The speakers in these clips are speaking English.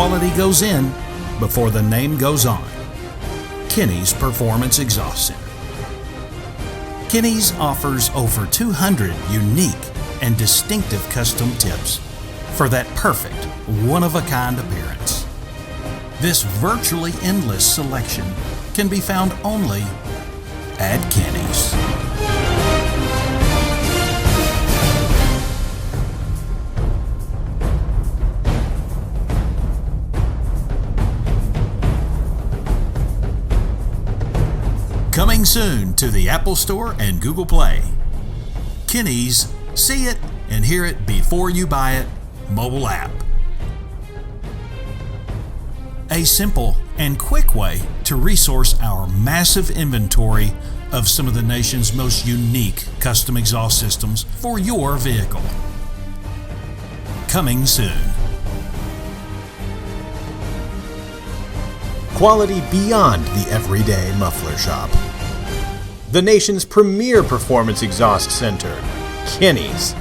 quality goes in before the name goes on. Kinney's Performance Exhaust Center. Kinney's offers over 200 unique and distinctive custom tips for that perfect, one-of-a-kind appearance. This virtually endless selection can be found only at Kinney's. Coming soon to the Apple Store and Google Play. Kinney's See It and Hear It Before You Buy It mobile app. A simple and quick way to resource our massive inventory of some of the nation's most unique custom exhaust systems for your vehicle. Coming soon. Quality beyond the everyday muffler shop. The nation's premier performance exhaust center, Kinney's.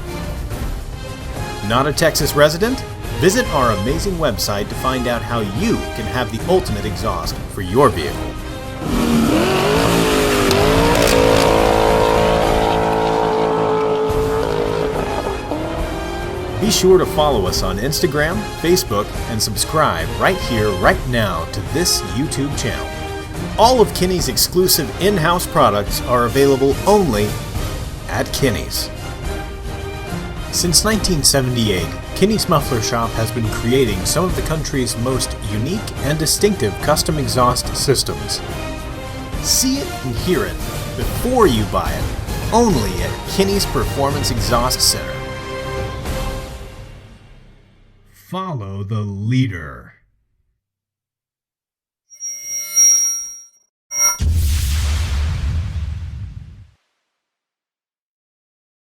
Not a Texas resident? Visit our amazing website to find out how you can have the ultimate exhaust for your vehicle. Be sure to follow us on Instagram, Facebook, and subscribe right here, right now to this YouTube channel. All of Kinney's exclusive in-house products are available only at Kinney's. Since 1978, Kinney's Muffler Shop has been creating some of the country's most unique and distinctive custom exhaust systems. See it and hear it before you buy it, only at Kinney's Performance Exhaust Center. Follow the leader.